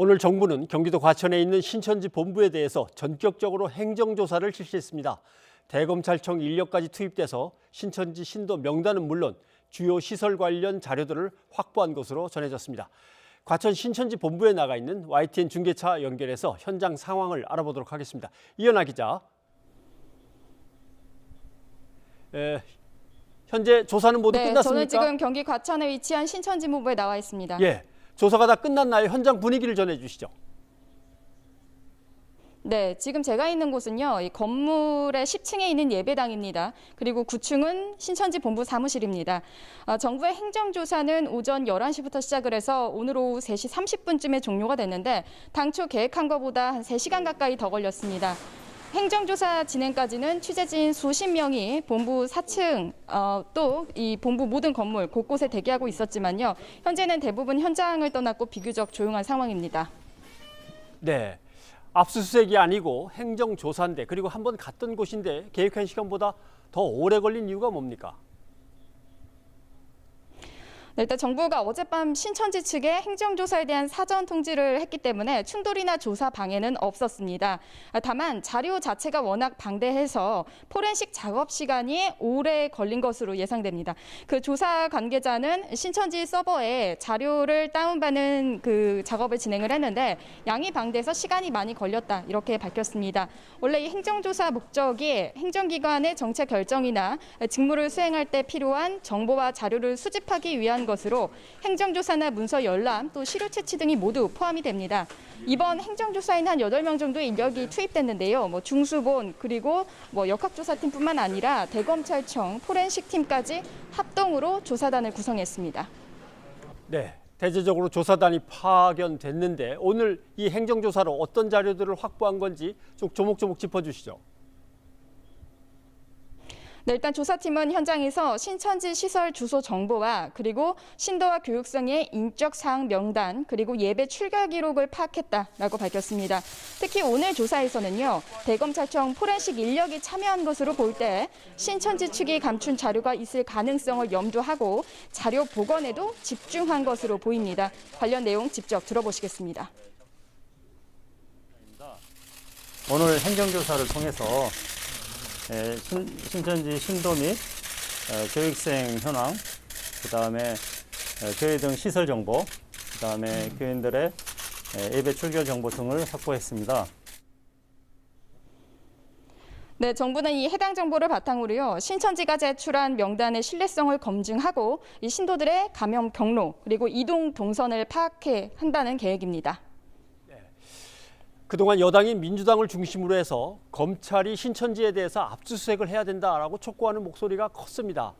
오늘 정부는 경기도 과천에 있는 신천지 본부에 대해서 전격적으로 행정조사를 실시했습니다. 대검찰청 인력까지 투입돼서 신천지 신도 명단은 물론 주요 시설 관련 자료들을 확보한 것으로 전해졌습니다. 과천 신천지 본부에 나가 있는 YTN 중계차 연결해서 현장 상황을 알아보도록 하겠습니다. 이현아 기자. 현재 조사는 모두 끝났습니까? 저는 지금 경기 과천에 위치한 신천지 본부에 나와 있습니다. 조사가 다 끝났나요? 현장 분위기를 전해주시죠. 네, 지금 제가 있는 곳은요, 이 건물의 10층에 있는 예배당입니다. 그리고 9층은 신천지 본부 사무실입니다. 정부의 행정조사는 오전 11시부터 시작을 해서 오늘 오후 3시 30분쯤에 종료가 됐는데 당초 계획한 것보다 한 3시간 가까이 더 걸렸습니다. 행정조사 진행까지는 취재진 수십 명이 본부 4층 또 이 본부 모든 건물 곳곳에 대기하고 있었지만요. 현재는 대부분 현장을 떠났고 비교적 조용한 상황입니다. 네, 압수수색이 아니고 행정조사인데 그리고 한번 갔던 곳인데 계획한 시간보다 더 오래 걸린 이유가 뭡니까? 일단 정부가 어젯밤 신천지 측에 행정조사에 대한 사전 통지를 했기 때문에 충돌이나 조사 방해는 없었습니다. 다만 자료 자체가 워낙 방대해서 포렌식 작업 시간이 오래 걸린 것으로 예상됩니다. 그 조사 관계자는 신천지 서버에 자료를 다운받는 그 작업을 진행을 했는데 양이 방대해서 시간이 많이 걸렸다 이렇게 밝혔습니다. 원래 이 행정조사 목적이 행정기관의 정책 결정이나 직무를 수행할 때 필요한 정보와 자료를 수집하기 위한 것으로 행정조사나 문서 열람 또 시료 채취 등이 모두 포함이 됩니다. 이번 행정조사에는 한 8명 정도의 인력이 투입됐는데요. 중수본 그리고 역학조사팀뿐만 아니라 대검찰청 포렌식팀까지 합동으로 조사단을 구성했습니다. 네, 대체적으로 조사단이 파견됐는데 오늘 이 행정조사로 어떤 자료들을 확보한 건지 좀 조목조목 짚어주시죠. 네, 일단 조사팀은 현장에서 신천지 시설 주소 정보와 그리고 신도와 교육성의 인적 사항 명단 그리고 예배 출결 기록을 파악했다라고 밝혔습니다. 특히 오늘 조사에서는요, 대검찰청 포렌식 인력이 참여한 것으로 볼 때 신천지 측이 감춘 자료가 있을 가능성을 염두하고 자료 복원에도 집중한 것으로 보입니다. 관련 내용 직접 들어보시겠습니다. 오늘 행정조사를 통해서 신천지 신도 및 교육생 현황, 그다음에 교회 등 시설 정보, 그다음에 교인들의 예배 출결 정보 등을 확보했습니다. 네, 정부는 이 해당 정보를 바탕으로요, 신천지가 제출한 명단의 신뢰성을 검증하고 이 신도들의 감염 경로 그리고 이동 동선을 파악해 한다는 계획입니다. 그동안 여당인 민주당을 중심으로 해서 검찰이 신천지에 대해서 압수수색을 해야 된다라고 촉구하는 목소리가 컸습니다.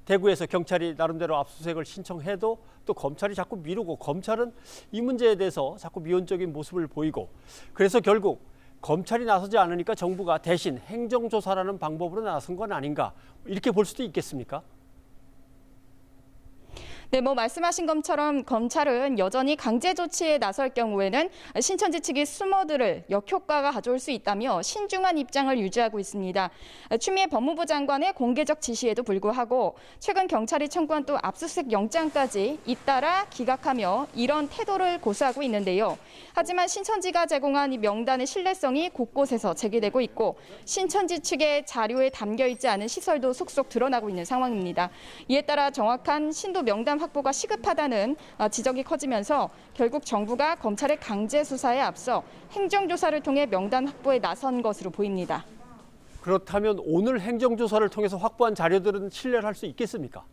대구에서 경찰이 나름대로 압수수색을 신청해도 또 검찰이 자꾸 미루고 검찰은 이 문제에 대해서 자꾸 미온적인 모습을 보이고 그래서 결국 검찰이 나서지 않으니까 정부가 대신 행정조사라는 방법으로 나선 건 아닌가 이렇게 볼 수도 있겠습니까? 네, 말씀하신 것처럼 검찰은 여전히 강제 조치에 나설 경우에는 신천지 측이 숨어들을 역효과가 가져올 수 있다며 신중한 입장을 유지하고 있습니다. 추미애 법무부 장관의 공개적 지시에도 불구하고 최근 경찰이 청구한 또 압수수색 영장까지 잇따라 기각하며 이런 태도를 고수하고 있는데요. 하지만 신천지가 제공한 이 명단의 신뢰성이 곳곳에서 제기되고 있고 신천지 측의 자료에 담겨 있지 않은 시설도 속속 드러나고 있는 상황입니다. 이에 따라 정확한 신도 명단 확보가 시급하다는 지적이 커지면서 결국 정부가 검찰의 강제 수사에 앞서 행정조사를 통해 명단 확보에 나선 것으로 보입니다. 그렇다면 오늘 행정조사를 통해서 확보한 자료들은 신뢰를 할 수 있겠습니까?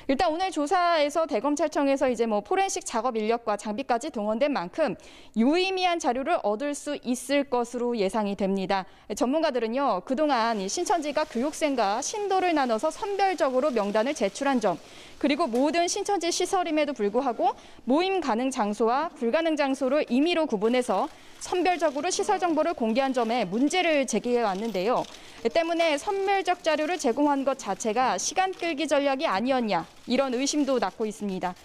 일단 오늘 조사에서 대검찰청에서 이제 포렌식 작업 인력과 장비까지 동원된 만큼 유의미한 자료를 얻을 수 있을 것으로 예상이 됩니다. 전문가들은요, 그동안 이 신천지가 교육생과 신도를 나눠서 선별적으로 명단을 제출한 점, 그리고 모든 신천지 시설임에도 불구하고 모임 가능 장소와 불가능 장소를 임의로 구분해서 선별적으로 시설 정보를 공개한 점에 문제를 제기해 왔는데요. 때문에 선별적 자료를 제공한 것 자체가 시간 끌기 전략이 아니었냐 이런 의심도 낳고 있습니다.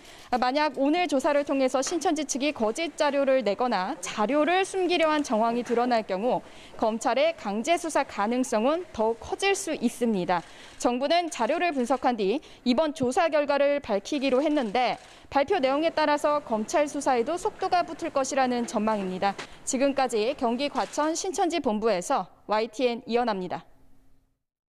만약 오늘 조사를 통해서 신천지 측이 거짓 자료를 내거나 자료를 숨기려 한 정황이 드러날 경우 검찰의 강제 수사 가능성은 더욱 커질 수 있습니다. 정부는 자료를 분석한 뒤 이번 조사 결과를 밝히기로 했는데 발표 내용에 따라서 검찰 수사에도 속도가 붙을 것이라는 전망입니다. 지금까지 경기 과천 신천지 본부에서 YTN 이연아입니다.